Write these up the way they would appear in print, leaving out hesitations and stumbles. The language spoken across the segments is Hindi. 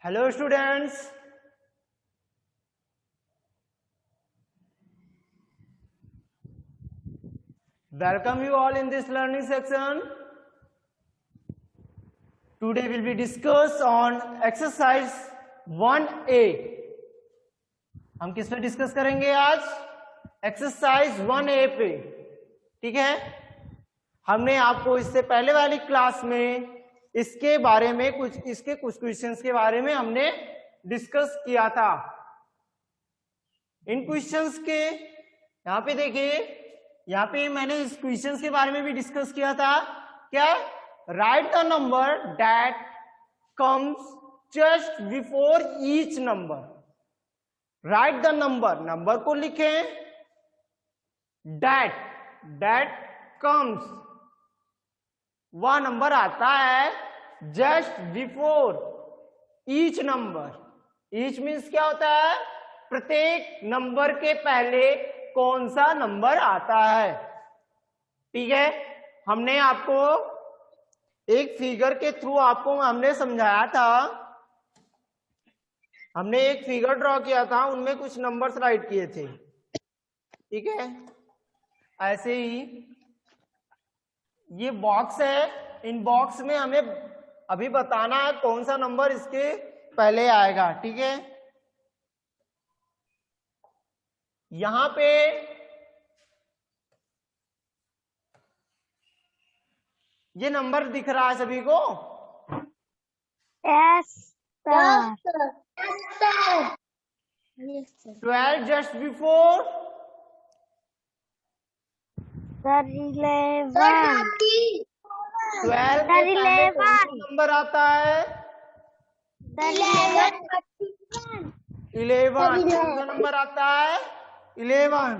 Hello students, welcome you all in this learning section. Today will be discussed on exercise 1A. हम किस पे डिस्कस करेंगे आज? एक्सरसाइज 1A पे. ठीक है, हमने आपको इससे पहले वाली क्लास में इसके बारे में कुछ क्वेश्चंस के बारे में हमने डिस्कस किया था. इन क्वेश्चंस के यहाँ पे देखिए, यहाँ पे मैंने इस क्वेश्चंस के बारे में भी डिस्कस किया था. क्या? Right the number that comes just before each number. Right the number को लिखें. दैट कम्स, वह नंबर आता है just before each number. Each means क्या होता है? प्रत्येक नंबर के पहले कौन सा नंबर आता है. ठीक है, हमने आपको एक फिगर के थ्रू आपको हमने समझाया था. हमने एक फिगर ड्रॉ किया था, उनमें कुछ नंबर्स राइट किए थे. ठीक है, ऐसे ही ये बॉक्स है. इन बॉक्स में हमें अभी बताना है कौन सा नंबर इसके पहले आएगा. ठीक है, यहां पे ये नंबर दिख रहा है सभी को? Yes, sir. 12 just before. Sir, 11. 12 के पहले कौन सा नंबर आता है? 11. 11. कौन सा नंबर आता है? 11.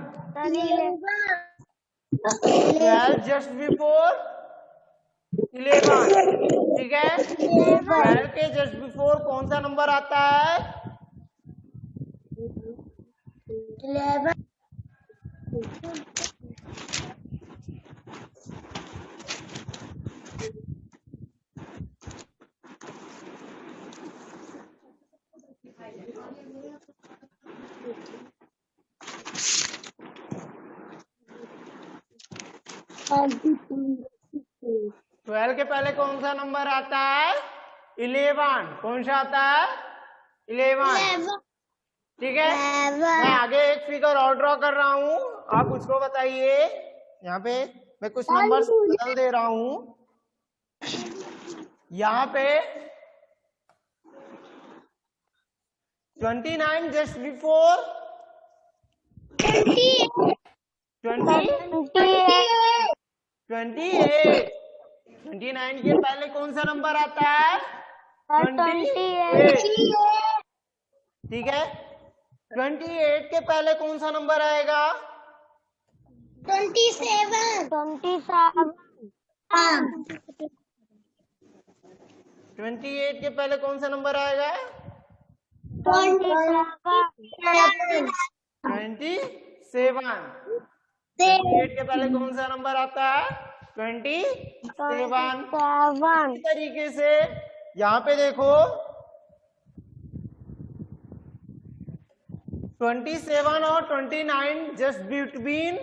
12 just before 11. ठीक है, 12 के जस्ट बिफोर कौन सा नंबर आता है? 11. 12 के पहले कौन सा नंबर आता है? 11. कौन सा आता है? 11. ठीक है, मैं आगे एक फिगर और ड्रॉ कर रहा हूं, आप उसको बताइए. यहाँ पे मैं कुछ नंबर्स बदल दे रहा हूं. यहाँ पे 29 जस्ट बिफोर 28. 29 के पहले कौन सा नंबर आता है? 28. ठीक है, 28 के पहले कौन सा नंबर आएगा? 27. 28 के पहले कौन सा नंबर आएगा? 27. 27. 28 के पहले कौन सा नंबर आता है? 27. इस तरीके से यहाँ पे देखो, 27 और 29 जस्ट बिटवीन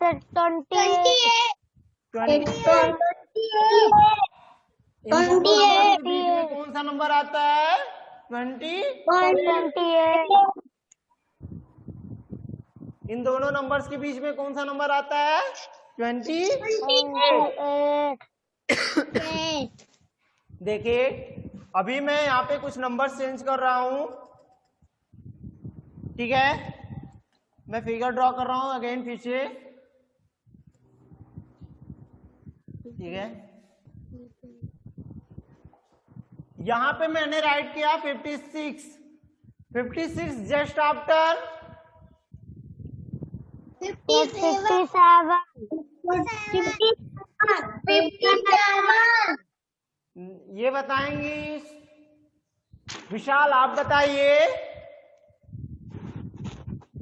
28. कौन सा नंबर आता है? 28. इन दोनों नंबर्स के बीच में कौन सा नंबर आता है? 28. देखिए, अभी मैं यहाँ पे कुछ नंबर चेंज कर रहा हूं. ठीक है, मैं फिगर ड्रॉ कर रहा हूं अगेन फिर से. ठीक है, यहां पे मैंने राइट किया 56. 56 जस्ट आफ्टर 57. ये बताएंगी विशाल, आप बताइए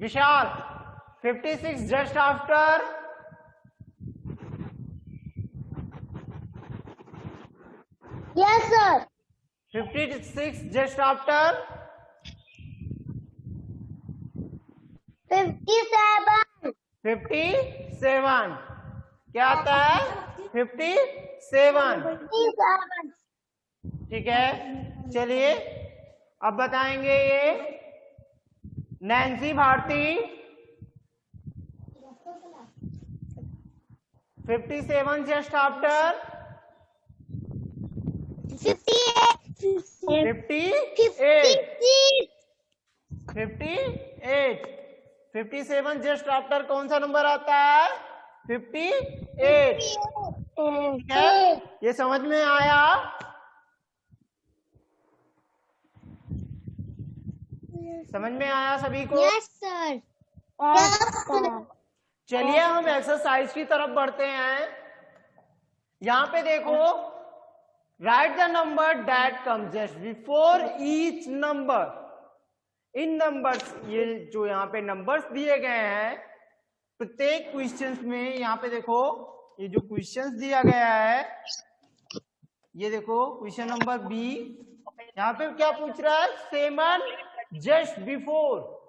विशाल. 56 just after Yes, sir. 56 just after 57. 57 क्या आता है? 57। 57. ठीक है, चलिए अब बताएंगे ये Nancy Bharti 57 just after 58. 58 57 just after कौन सा नंबर आता है? 58। ठीक है, ये समझ में आया? समझ में आया सभी को? Yes, sir. Yes, sir. चलिए हम एक्सरसाइज की तरफ बढ़ते हैं। यहां पे देखो, right the number that comes just before each number. In numbers, ये जो यहाँ पे नंबर्स दिए गए हैं प्रत्येक क्वेश्चंस में, यहाँ पे देखो ये जो क्वेश्चंस दिया गया है, ये देखो क्वेश्चन नंबर बी, यहाँ पे क्या पूछ रहा है? 7 जस्ट बिफोर।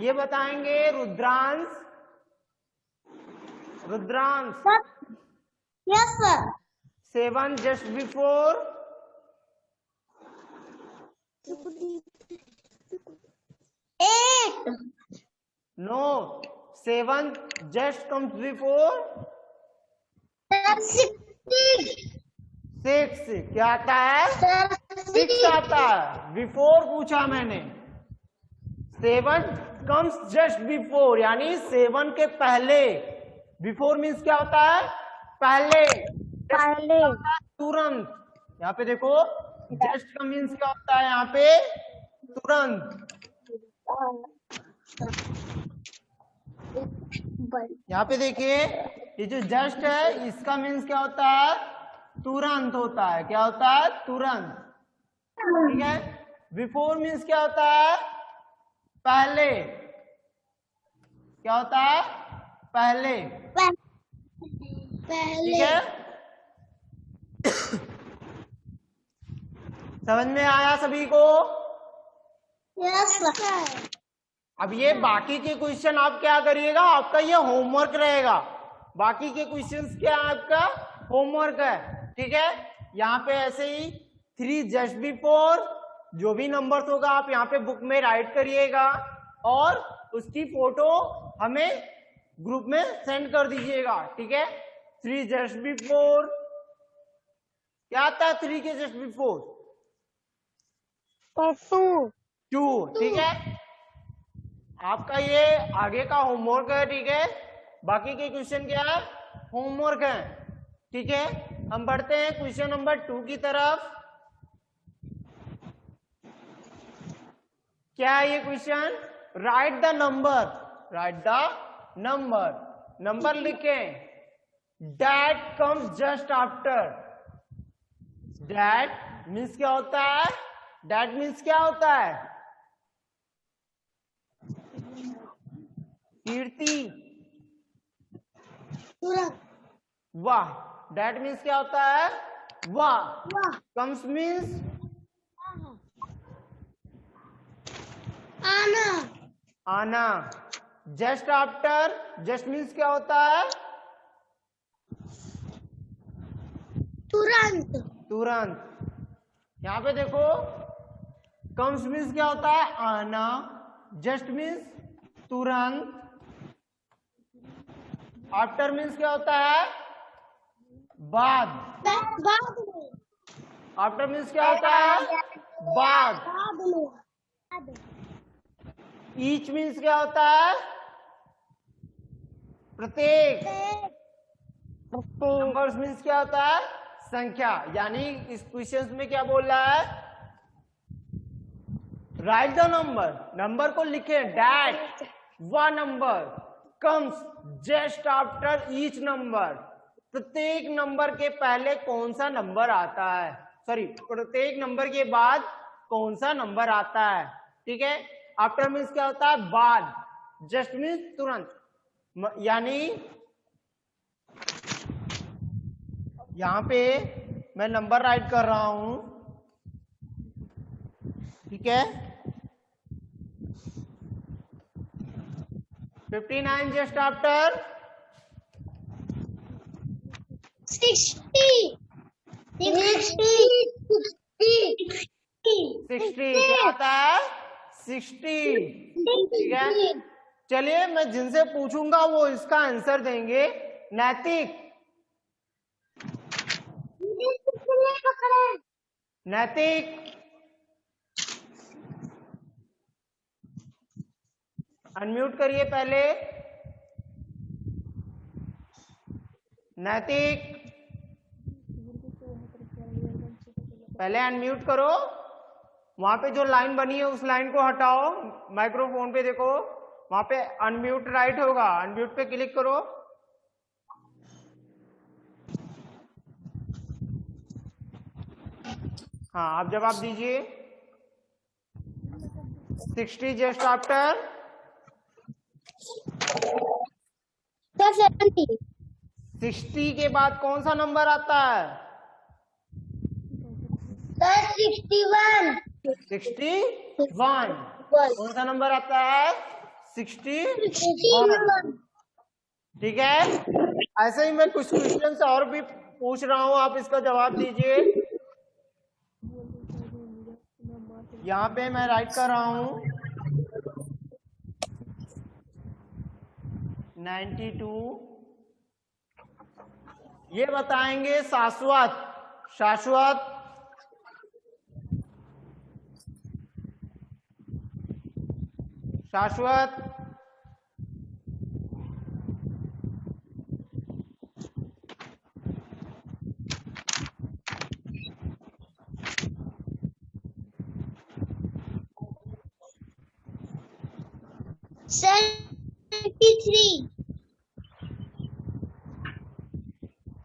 ये बताएंगे Rudransh. Yes, sir. 7 just before 8. No, 7 just comes before 6। क्या आता है? 6 आता है। बिफोर पूछा मैंने, 7 कम्स जस्ट बिफोर यानी 7 के पहले। बिफोर मीन्स क्या होता है? पहले, तुरंत। यहाँ पे देखो जस्ट का मीन्स क्या होता है? यहाँ पे तुरंत। यहाँ पे देखिए, ये जो जस्ट है इसका मीन्स क्या होता है? तुरंत होता है। क्या होता है? तुरंत। ठीक है, बिफोर मीन्स क्या होता है? पहले। क्या होता है? पहले। ठीक है, समझ में आया सभी को? Yes, sir. अब ये बाकी के क्वेश्चन आप क्या करिएगा? आपका ये होमवर्क रहेगा। बाकी के क्वेश्चंस क्या है? आपका होमवर्क है। ठीक है, यहाँ पे ऐसे ही 3 जस्ट बिफोर जो भी नंबर्स होगा आप यहाँ पे बुक में राइट करिएगा और उसकी फोटो हमें ग्रुप में सेंड कर दीजिएगा। ठीक है, 3 जस्ट बिफोर क्या आता है? 3 के जस्ट बिफोर 2। ठीक है, आपका ये आगे का होमवर्क है। ठीक है, बाकी के क्वेश्चन क्या है? होमवर्क है। ठीक है, हम बढ़ते हैं क्वेश्चन नंबर 2 की तरफ। क्या है ये क्वेश्चन? राइट द नंबर लिखें that comes just after. That means क्या होता है? दैट मीन्स क्या होता है? कीर्ति, वाह। दैट मीन्स क्या होता है? वाह। कम्स मीन्स आना। जस्ट आफ्टर, जस्ट मीन्स क्या होता है? तुरंत। यहां पे देखो, कम्स मीन्स क्या होता है? आना। जस्ट मीन्स तुरंत। आफ्टर मीन्स क्या होता है? बाद। आफ्टर मीन्स क्या होता है? बाद। ईच मीन्स क्या होता है? प्रत्येक। नंबर्स मीन्स क्या होता है? संख्या। यानी इस क्वेश्चन में क्या बोल रहा है? राइट द नंबर को लिखे that one number comes just after each number. प्रत्येक नंबर के पहले कौन सा नंबर आता है? सॉरी, प्रत्येक नंबर के बाद कौन सा नंबर आता है? ठीक है, आफ्टर मीन्स क्या होता है? बाद। जस्ट मीन्स तुरंत। यानी यहाँ पे मैं नंबर राइट कर रहा हूं, ठीक है। 59 जस्ट आफ्टर 60 क्या आता है? 60, ठीक है। चलिए मैं जिनसे पूछूंगा वो इसका आंसर देंगे। नैतिक, नैतिक अनम्यूट करिए पहले। नैतिक पहले अनम्यूट करो। वहां पे जो लाइन बनी है उस लाइन को हटाओ, माइक्रोफोन पे देखो, वहां पे अनम्यूट राइट होगा, अनम्यूट पे क्लिक करो। हाँ, आप जवाब दीजिए। 60 जस्ट आफ्टर 70 60 के बाद कौन सा नंबर आता है? 61 61। कौन सा नंबर आता है? 61, ठीक है। ऐसे ही मैं कुछ क्वेश्चन और भी पूछ रहा हूं, आप इसका जवाब दीजिए। यहाँ पे मैं राइट कर रहा हूं 92। ये बताएंगे शाश्वत, शाश्वत शाश्वत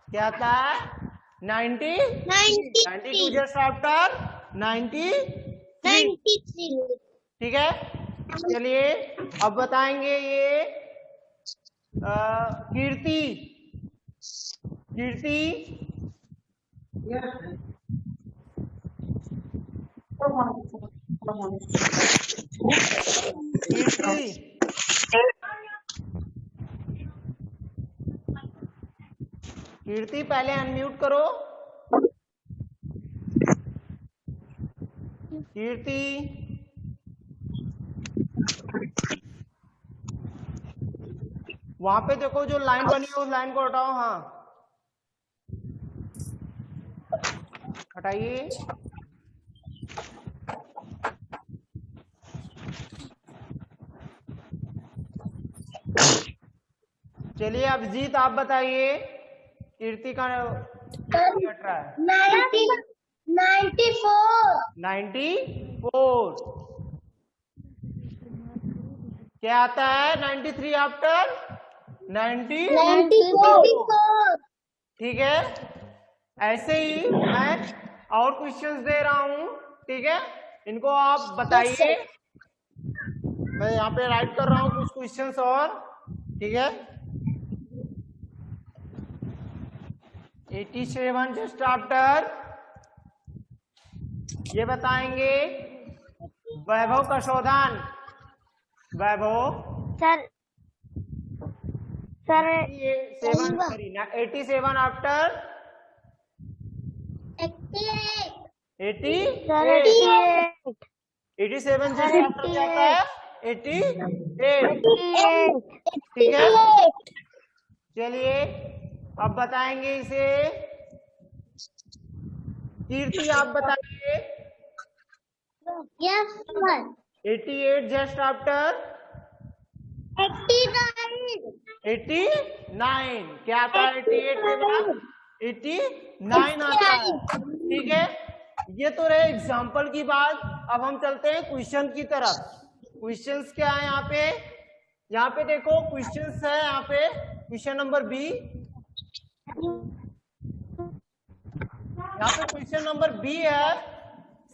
क्या आता है? 92 जस्ट आफ्टर 93, ठीक है। चलिए अब बताएंगे ये कीर्ति, कीर्ति कीर्ति कीर्ति पहले अनम्यूट करो। कीर्ति वहां पे देखो जो लाइन बनी है उस लाइन को हटाओ। हाँ, हटाइए। चलिए अभिजीत आप बताइए, कीर्ति का कट रहा है। 94 क्या आता है? 93 आफ्टर 94, ठीक है। ऐसे ही मैं और क्वेश्चंस दे रहा हूं, ठीक है, इनको आप बताइए। मैं यहाँ पे राइट कर रहा हूँ कुछ क्वेश्चंस और, ठीक है। 87 जस्ट आफ्टर ये बताएंगे वैभव कशोधन, वैभव सर 87 आफ्टर 87 जस्ट आफ्टर क्या आता है? 88, ठीक है। चलिए अब बताएंगे इसे। कीर्ति आप बताइए 88 जस्ट आफ्टर 89 क्या आता है? 88 के बाद 89 आता है, ठीक है। ये तो रहे एग्जाम्पल की बात। अब हम चलते हैं क्वेश्चन की तरफ। क्वेश्चंस क्या है यहाँ पे? यहाँ पे देखो क्वेश्चंस है, यहाँ पे क्वेश्चन नंबर बी। यहाँ पे क्वेश्चन नंबर बी है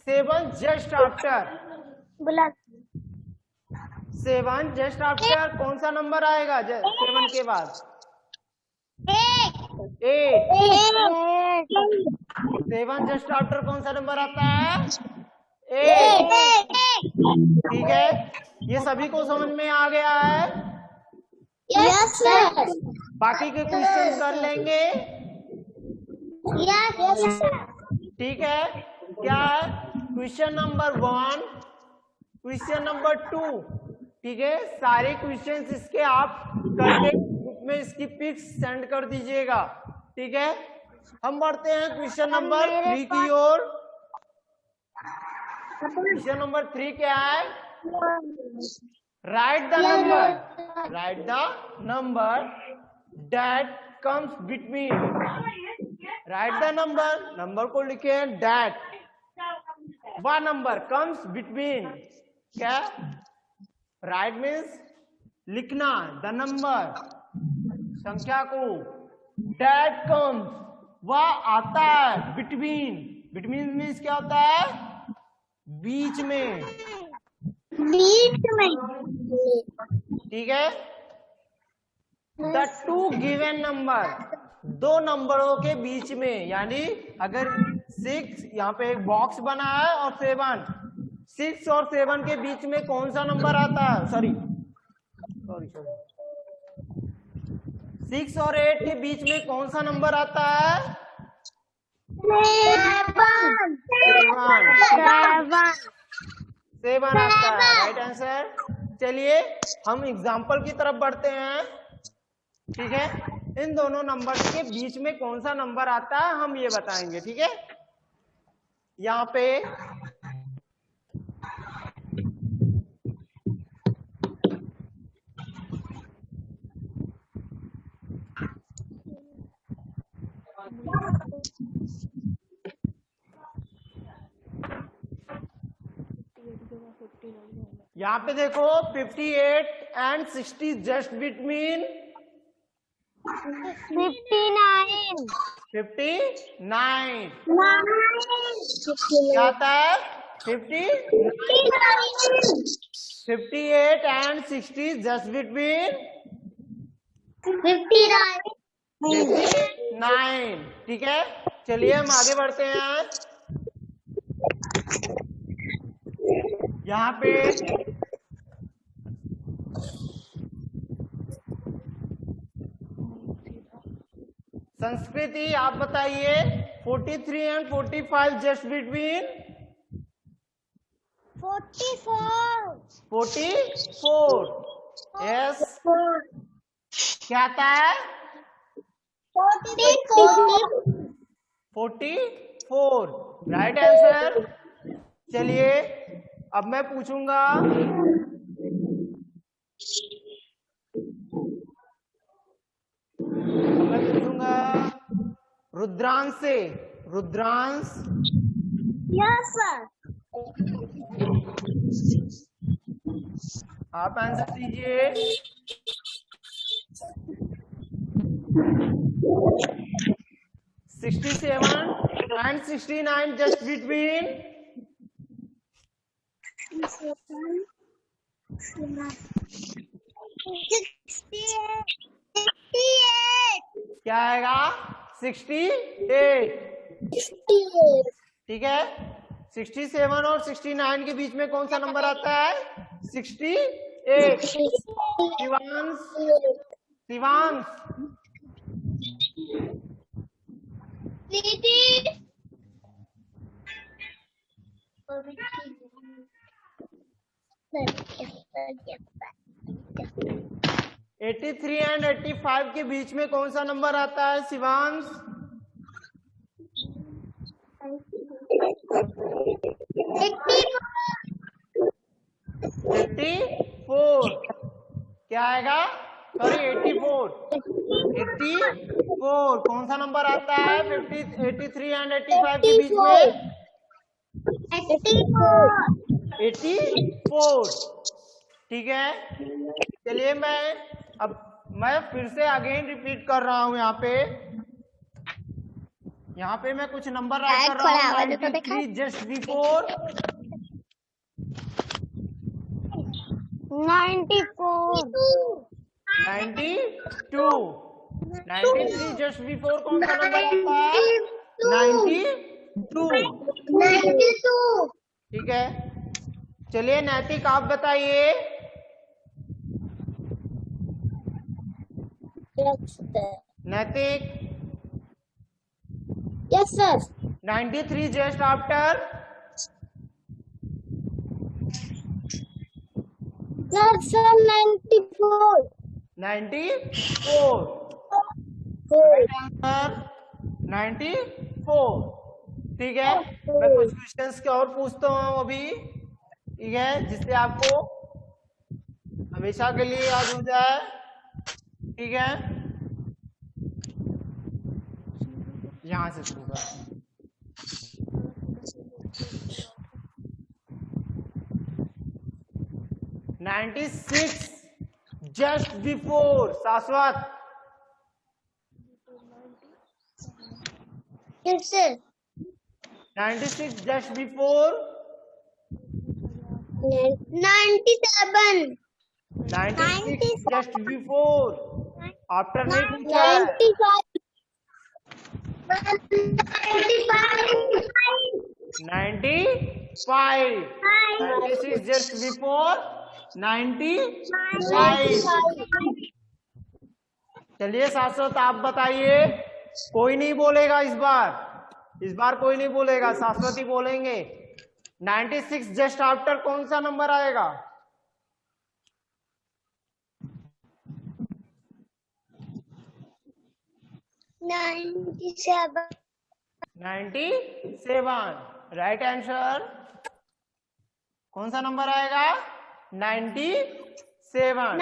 7 जस्ट आफ्टर 7 जस्ट आफ्टर कौन सा नंबर आएगा 7 के बाद? 8 7 जस्ट आफ्टर कौन सा नंबर आता है? 8। ठीक है, ये सभी को समझ में आ गया है? Yes sir. बाकी के क्वेश्चन कर लेंगे। Yes sir. ठीक है, क्या है? Question number 1, question number 2। ठीक है, सारे क्वेश्चंस इसके आप करके ग्रुप में इसकी पिक्स सेंड कर दीजिएगा। ठीक है, हम बढ़ते हैं क्वेश्चन नंबर 3 की ओर। क्वेश्चन नंबर 3 क्या है? Right the number that comes between. Right the number को लिखे दैट, वह नंबर कम्स बिटवीन। क्या? राइट मीन्स लिखना, द नंबर संख्या को, दैट कम्स वह आता है, बिटवीन। बिटवीन मीन्स क्या होता है? बीच में। ठीक है, द टू गिवन नंबर, दो नंबरों के बीच में। यानी अगर 6, यहाँ पे एक बॉक्स बना है, और 7, 6 और 7 के बीच में कौन सा नंबर आता है? सॉरी 6 और 8 के बीच में कौन सा नंबर आता है? 7 आता है। Right answer. चलिए हम एग्जाम्पल की तरफ बढ़ते हैं। ठीक है, इन दोनों नंबर्स के बीच में कौन सा नंबर आता है हम ये बताएंगे। ठीक है, यहाँ पे देखो 58 एंड 60 जस्ट बिटवीन 59। 59 क्या आता है? 58 एंड 60 जस्ट बिटवीन 59। ठीक है, चलिए हम आगे बढ़ते हैं। यहाँ पे संस्कृति आप बताइए, 43 एंड 45 जस्ट बिटवीन 44। यस, क्या आता है? 44। Right answer. चलिए अब मैं पूछूंगा, रुद्रांश से। Rudransh, yes sir. आप आंसर दीजिए। 67 एंड 69 जस्ट बिटवीन 68। क्या आएगा? 68। ठीक है, 67 और 69 के बीच में कौन सा नंबर आता है? 68। शिवांश, शिवांश 83 एंड 85 के बीच में कौन सा नंबर आता है? शिवांश 84। क्या आएगा? सॉरी 84। 84 कौन सा नंबर आता है 83 एंड 85 के बीच में? 84। ठीक है, चलिए मैं फिर से अगेन रिपीट कर रहा हूं। यहाँ पे मैं कुछ नंबर राइट कर रहा हूँ। 93 जस्ट बिफोर 92। 92। 93 जस्ट बिफोर कौन सा नंबर आता है? 92। 92। ठीक है, चलिए नैतिक आप बताइए। नैतिक, yes sir. 93 just after? Sir 94। 94। Right answer 94। ठीक है, मैं कुछ क्वेश्चंस के और पूछता हूँ अभी, ठीक है, जिससे आपको हमेशा के लिए याद हो जाए। ठीक है, यहां से शुरू करते हैं। 96 जस्ट बिफोर, शाश्वत। Yes sir. 96 just before? 97। 96 just before after नहीं पूछा है। 95। 96 जस्ट बिफोर 95। चलिए शाश्वत आप बताइए। कोई नहीं बोलेगा इस बार कोई नहीं बोलेगा, शाश्वत ही बोलेंगे। 96 जस्ट आफ्टर कौन सा नंबर आएगा? 97। 97 राइट आंसर। कौन सा नंबर आएगा? 97।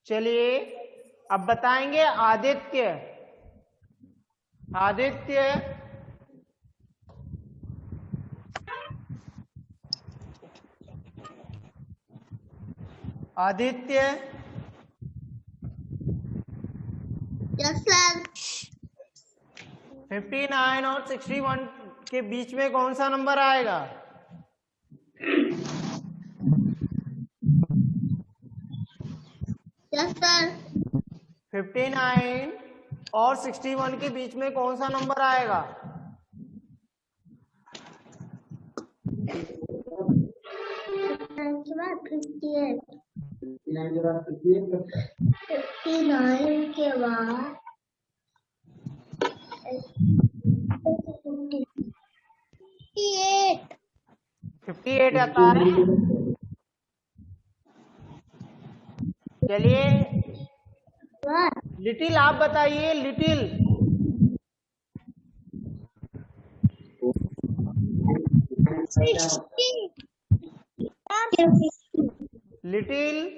चलिए अब बताएंगे आदित्य। Aditya, Aditya yes sir. 59 और 61 के बीच में कौन सा नंबर आएगा? Yes sir. 59 और 61 के बीच में कौन सा नंबर आएगा? 59 के बाद 58 आता है। चलिए लिटिल आप बताइए। लिटिल, लिटिल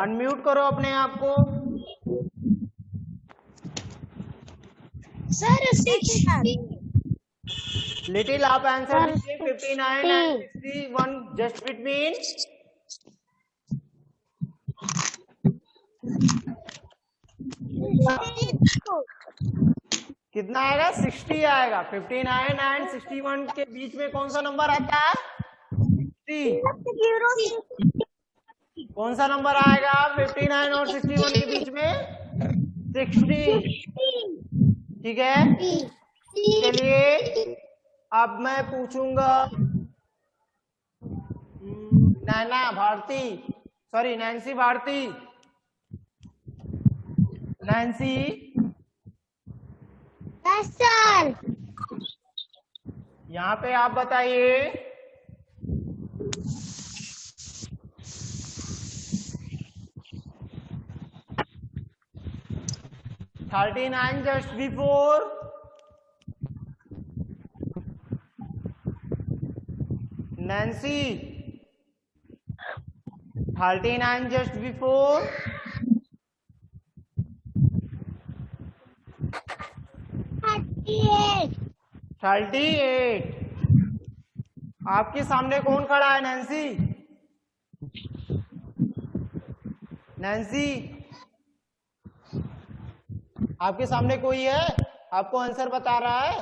अनम्यूट करो अपने आप को। सर 60। लिटिल आप आंसर दीजिए। 59 एंड 61 जस्ट बिटवीन? कितना आएगा? 60 आएगा। 59 एंड 61 के बीच में कौन सा नंबर आता है? 60। कौन सा नंबर आएगा 59 और 61 के बीच में? 60। ठीक है, चलिए अब मैं पूछूंगा Naina Bharti, sorry Nancy Bharti. Nancy, yes sir. यहाँ पे आप बताइए। $39 just before? Nancy, 39 just before? 38। आपके सामने कौन खड़ा है नैन्सी? नैन्सी, आपके सामने कोई है? आपको आंसर बता रहा है?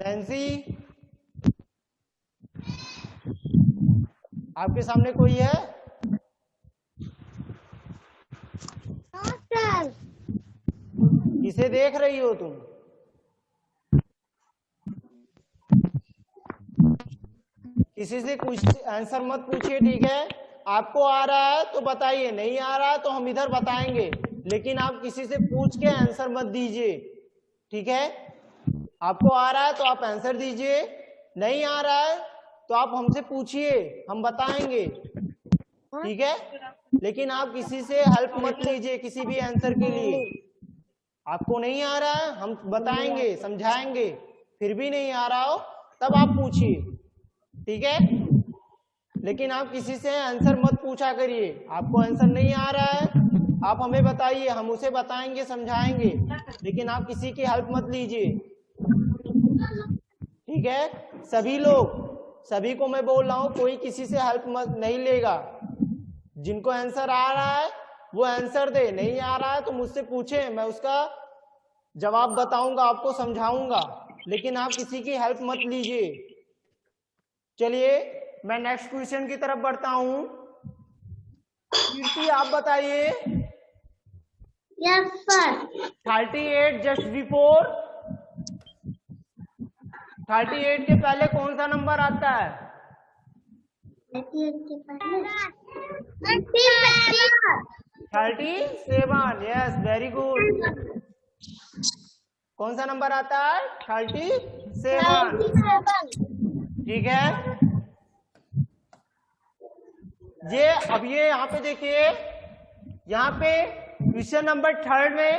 नैन्सी, आपके सामने कोई है? सर। किसे देख रही हो तुम? किसी से कुछ आंसर मत पूछिए, ठीक है? आपको आ रहा है तो बताइए, नहीं आ रहा है तो हम इधर बताएंगे, लेकिन आप किसी से पूछ के आंसर मत दीजिए, ठीक है? आपको आ रहा है तो आप आंसर दीजिए, नहीं आ रहा है तो आप हमसे पूछिए, हम बताएंगे, ठीक है? लेकिन आप किसी से हेल्प मत लीजिए किसी भी आंसर के लिए। आपको नहीं आ रहा है हम बताएंगे, समझाएंगे, फिर भी नहीं आ रहा हो तब आप पूछिए, ठीक है? लेकिन आप किसी से आंसर मत पूछा करिए। आपको आंसर नहीं आ रहा है आप हमें बताइए, हम उसे बताएंगे, समझाएंगे, लेकिन आप किसी की हेल्प मत लीजिए, ठीक है? सभी लोग, सभी को मैं बोल रहा हूं, कोई किसी से हेल्प मत नहीं लेगा। जिनको आंसर आ रहा है वो आंसर दे, नहीं आ रहा है तो मुझसे पूछे, मैं उसका जवाब बताऊंगा, आपको समझाऊंगा, लेकिन आप किसी की हेल्प मत लीजिए। चलिए मैं नेक्स्ट क्वेश्चन की तरफ बढ़ता हूं। कीर्ति आप बताइए। Yes sir. 38 जस्ट बिफोर, 38 के पहले कौन सा नंबर आता है? 37। Yes, very good. कौन सा नंबर आता है? 37, ठीक है? ये अब ये यहाँ पे देखिए, यहाँ पे क्वेश्चन नंबर 3 में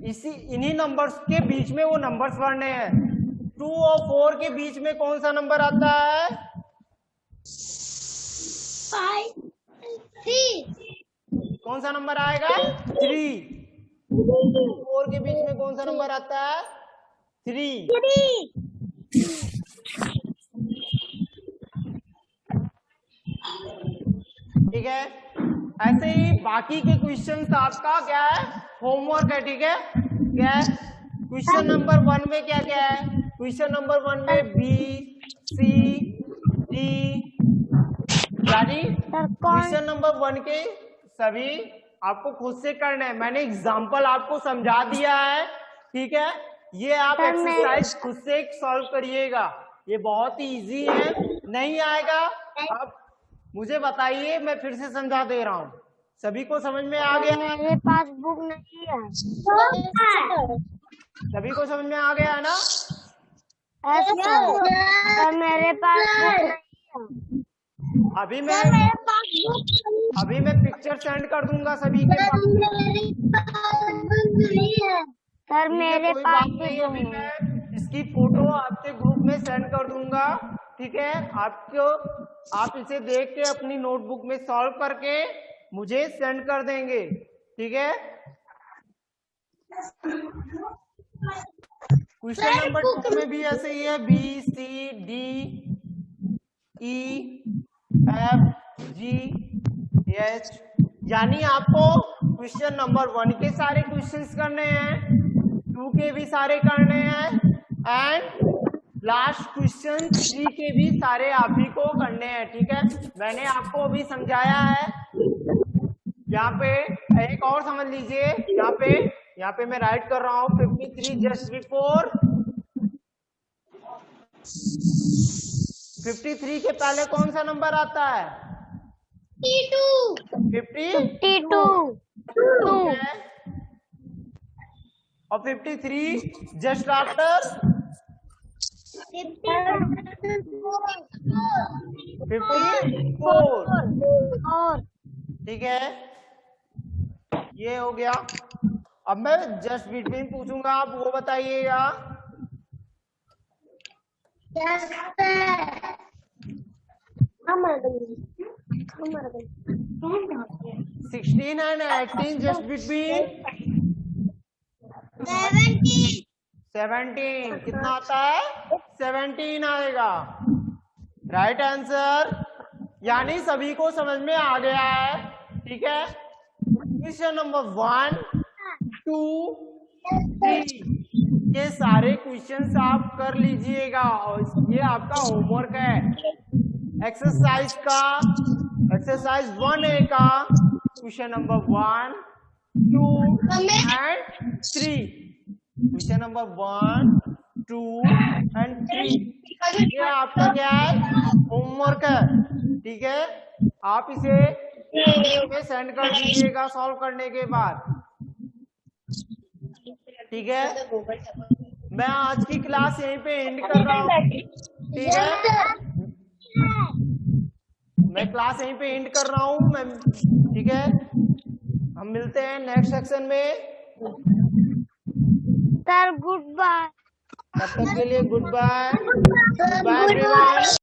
इन्हीं नंबर्स के बीच में वो नंबर्स पढ़ने हैं। 2 और 4 के बीच में कौन सा नंबर आता है? 5, 3। कौन सा नंबर आएगा? 3। 4 के बीच में कौन सा नंबर आता है? 3। ठीक है? ऐसे ही बाकी के क्वेश्चन आपका क्या है? होमवर्क है, ठीक है? क्या है? क्वेश्चन नंबर 1 में क्या क्या है? क्वेश्चन नंबर 1 में बी, सी, डी, यानी क्वेश्चन नंबर 1 के सभी आपको खुद से करना है। मैंने एग्जाम्पल आपको समझा दिया है, ठीक है? ये आप एक्सरसाइज खुद से सॉल्व करिएगा, ये बहुत ही इजी है। नहीं आएगा आप मुझे बताइए, मैं फिर से समझा दे रहा हूँ। सभी को समझ में आ गया? मेरे पास बुक नहीं है। सभी को समझ में आ गया है ना? सर मेरे पास बुक नहीं है। अभी मैं पिक्चर सेंड कर दूंगा सभी के पास। सर मेरे कोई पास बात नहीं, अभी मैं इसकी फोटो आपके ग्रुप में सेंड कर दूंगा, ठीक है? आप इसे देख के अपनी नोटबुक में सॉल्व करके मुझे सेंड कर देंगे, ठीक है? क्वेश्चन नंबर 2 में भी ऐसे ही है, बी, सी, डी, ई, एफ, जी, एच, यानी आपको क्वेश्चन नंबर 1 के सारे क्वेश्चंस करने हैं, 2 के भी सारे करने हैं, एंड लास्ट क्वेश्चन 3 के भी सारे आप ही को करने हैं, ठीक है? मैंने आपको अभी समझाया है। यहाँ पे एक और समझ लीजिए, यहाँ पे मैं राइट कर रहा हूँ 53 जस्ट बिफोर। 53 के पहले कौन सा नंबर आता है? 52। और 53 जस्ट आफ्टर 54, ठीक है? ये हो गया। अब मैं जस्ट बिटवीन पूछूंगा, आप वो बताइएगा। 16 and 18 just between 17, कितना आता है? 17 आएगा, राइट आंसर। यानी सभी को समझ में आ गया है, ठीक है? क्वेश्चन नंबर 1, 2, 3 ये सारे सारे क्वेश्चंस आप कर लीजिएगा और ये आपका होमवर्क है एक्सरसाइज 1A का question number 1, 2 and 3। Question number 1, 2 and 3 ये आपका क्या है, होमवर्क है। ठीक है, आप इसे में सेंड कर दीजिएगा सॉल्व करने के बाद। ठीक है, मैं आज की क्लास यहीं पे एंड कर रहा हूँ। ठीक है, मैं क्लास यहीं पे एंड कर रहा हूँ मैं। ठीक है, हम मिलते हैं नेक्स्ट सेक्शन में। Sir good bye. तब तक के लिए गुड बाय, बाय एवरीवन।